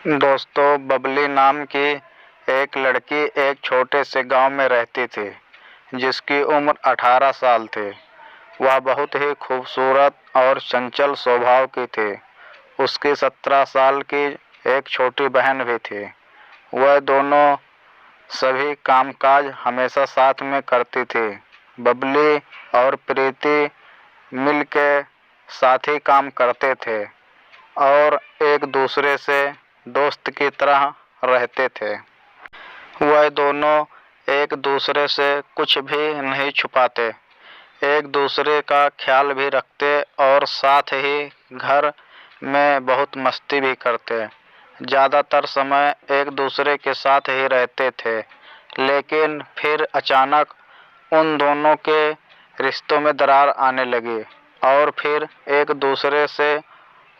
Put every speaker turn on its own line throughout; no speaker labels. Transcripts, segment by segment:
दोस्तों, बबली नाम की एक लड़की एक छोटे से गांव में रहती थी, जिसकी उम्र 18 साल थी। वह बहुत ही खूबसूरत और चंचल स्वभाव की थी। उसकी 17 साल की एक छोटी बहन भी थी। वह दोनों सभी कामकाज हमेशा साथ में करती थी। बबली और प्रीति मिलके साथ ही काम करते थे और एक दूसरे से दोस्त की तरह रहते थे। वह दोनों एक दूसरे से कुछ भी नहीं छुपाते, एक दूसरे का ख्याल भी रखते और साथ ही घर में बहुत मस्ती भी करते। ज़्यादातर समय एक दूसरे के साथ ही रहते थे, लेकिन फिर अचानक उन दोनों के रिश्तों में दरार आने लगी और फिर एक दूसरे से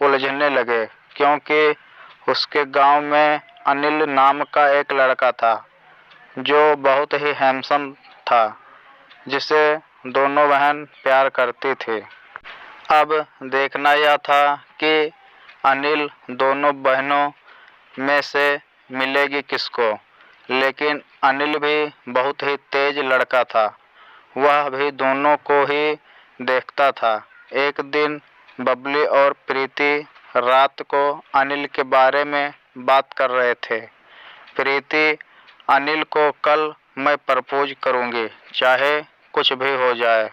उलझने लगे, क्योंकि उसके गांव में अनिल नाम का एक लड़का था जो बहुत ही हैंडसम था, जिसे दोनों बहन प्यार करती थी। अब देखना यह था कि अनिल दोनों बहनों में से मिलेगी किसको, लेकिन अनिल भी बहुत ही तेज लड़का था। वह भी दोनों को ही देखता था। एक दिन बबली और प्रीति रात को अनिल के बारे में बात कर रहे थे। प्रीति, अनिल को कल मैं प्रपोज करूँगी, चाहे कुछ भी हो जाए।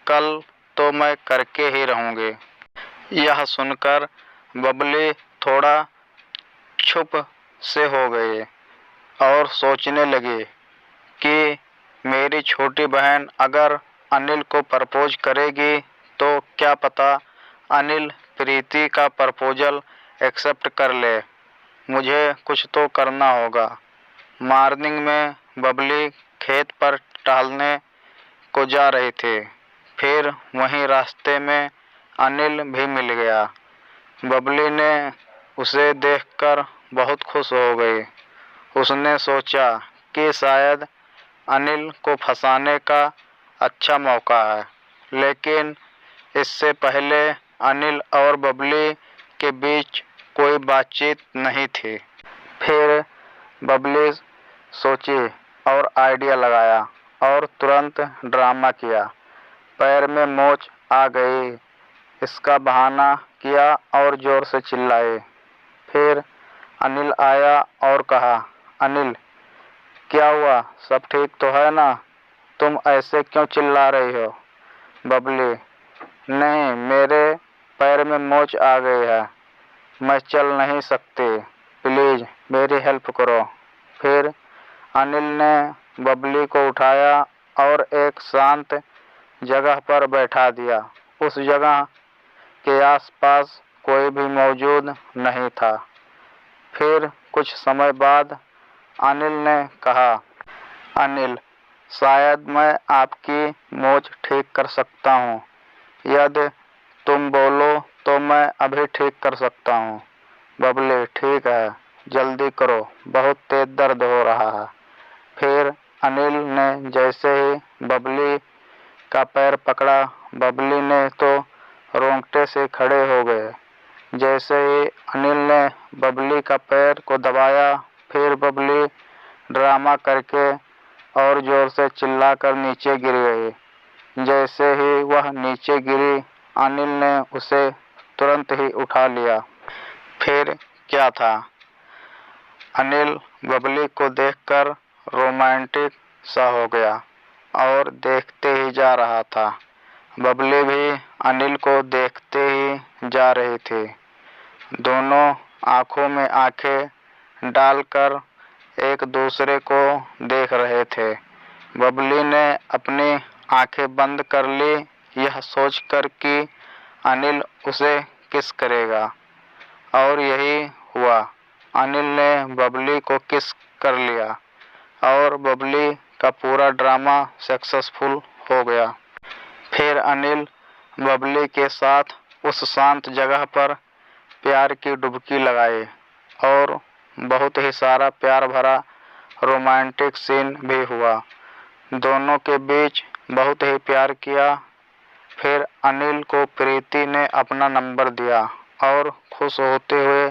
कल तो मैं करके ही रहूँगी। यह सुनकर बबली थोड़ा चुप से हो गई और सोचने लगी कि मेरी छोटी बहन अगर अनिल को प्रपोज करेगी तो क्या पता अनिल प्रीति का प्रपोजल एक्सेप्ट कर ले। मुझे कुछ तो करना होगा। मॉर्निंग में बबली खेत पर टहलने को जा रही थी। फिर वहीं रास्ते में अनिल भी मिल गया। बबली ने उसे देखकर बहुत खुश हो गई। उसने सोचा कि शायद अनिल को फंसाने का अच्छा मौका है, लेकिन इससे पहले अनिल और बबली के बीच कोई बातचीत नहीं थी। फिर बबली सोची और आइडिया लगाया और तुरंत ड्रामा किया। पैर में मोच आ गई, इसका बहाना किया और जोर से चिल्लाई। फिर अनिल आया और कहा, अनिल, क्या हुआ? सब ठीक तो है ना? तुम ऐसे क्यों चिल्ला रही हो? बबली, नहीं, मेरे पैर में मोच आ गई है, मैं चल नहीं सकती, प्लीज मेरी हेल्प करो। फिर अनिल ने बबली को उठाया और एक शांत जगह पर बैठा दिया। उस जगह के आसपास कोई भी मौजूद नहीं था। फिर कुछ समय बाद अनिल ने कहा, अनिल, शायद मैं आपकी मोच ठीक कर सकता हूँ। यदि तुम बोलो तो मैं अभी ठीक कर सकता हूँ। बबली, ठीक है, जल्दी करो, बहुत तेज दर्द हो रहा है। फिर अनिल ने जैसे ही बबली का पैर पकड़ा, बबली ने तो रोंगटे से खड़े हो गए। जैसे ही अनिल ने बबली का पैर को दबाया, फिर बबली ड्रामा करके और जोर से चिल्लाकर नीचे गिर गई। जैसे ही वह नीचे गिरी, अनिल ने उसे तुरंत ही उठा लिया। फिर क्या था, अनिल बबली को देखकर रोमांटिक सा हो गया और देखते ही जा रहा था। बबली भी अनिल को देखते ही जा रही थी। दोनों आंखों में आंखें डालकर एक दूसरे को देख रहे थे। बबली ने अपनी आंखें बंद कर ली, यह सोचकर कि अनिल उसे किस करेगा, और यही हुआ। अनिल ने बबली को किस कर लिया और बबली का पूरा ड्रामा सक्सेसफुल हो गया। फिर अनिल बबली के साथ उस शांत जगह पर प्यार की डुबकी लगाई और बहुत ही सारा प्यार भरा रोमांटिक सीन भी हुआ। दोनों के बीच बहुत ही प्यार किया। फिर अनिल को प्रीति ने अपना नंबर दिया और खुश होते हुए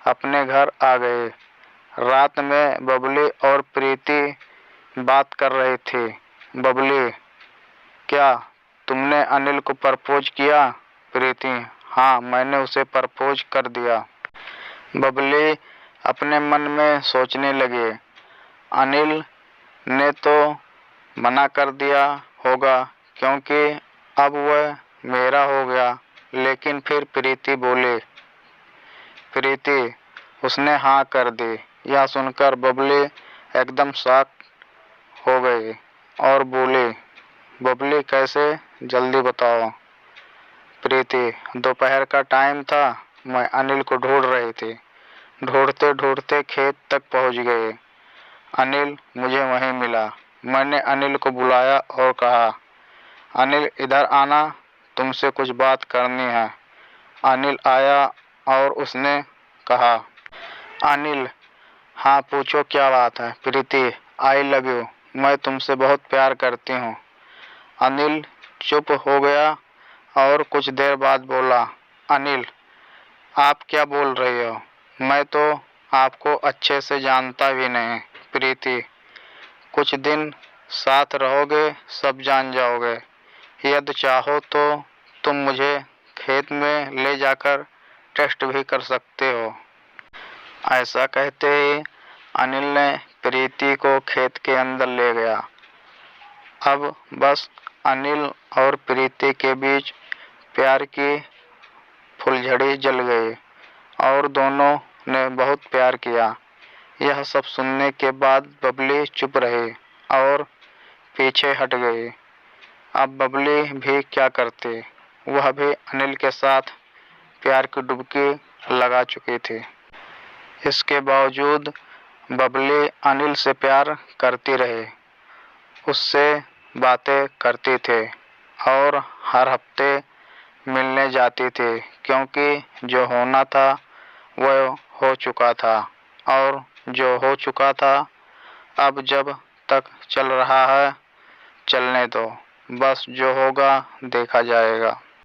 अपने घर आ गए। रात में बबली और प्रीति बात कर रही थी। बबली, क्या तुमने अनिल को प्रपोज किया? प्रीति, हाँ, मैंने उसे प्रपोज कर दिया। बबली अपने मन में सोचने लगे, अनिल ने तो मना कर दिया होगा क्योंकि अब वह मेरा हो गया। लेकिन फिर प्रीति बोले, प्रीति, उसने हाँ कर दी। यह सुनकर बबली एकदम शॉक हो गई और बोली, बबली कैसे? जल्दी बताओ। प्रीति, दोपहर का टाइम था, मैं अनिल को ढूंढ रही थी। ढूंढते ढूंढते खेत तक पहुंच गए। अनिल मुझे वहीं मिला। मैंने अनिल को बुलाया और कहा, अनिल इधर आना, तुमसे कुछ बात करनी है। अनिल आया और उसने कहा, अनिल, हाँ पूछो क्या बात है। प्रीति, आई लव यू, मैं तुमसे बहुत प्यार करती हूँ। अनिल चुप हो गया और कुछ देर बाद बोला, अनिल, आप क्या बोल रही हो? मैं तो आपको अच्छे से जानता भी नहीं। प्रीति, कुछ दिन साथ रहोगे, सब जान जाओगे। यदि चाहो तो तुम मुझे खेत में ले जाकर टेस्ट भी कर सकते हो। ऐसा कहते ही अनिल ने प्रीति को खेत के अंदर ले गया। अब बस अनिल और प्रीति के बीच प्यार की फुलझड़ी जल गई और दोनों ने बहुत प्यार किया। यह सब सुनने के बाद बबली चुप रही और पीछे हट गई। अब बबली भी क्या करती, वह भी अनिल के साथ प्यार की डुबकी लगा चुकी थी। इसके बावजूद बबली अनिल से प्यार करती रही, उससे बातें करती थी और हर हफ्ते मिलने जाती थी क्योंकि जो होना था वह हो चुका था और जो हो चुका था अब जब तक चल रहा है चलने दो, बस जो होगा देखा जाएगा।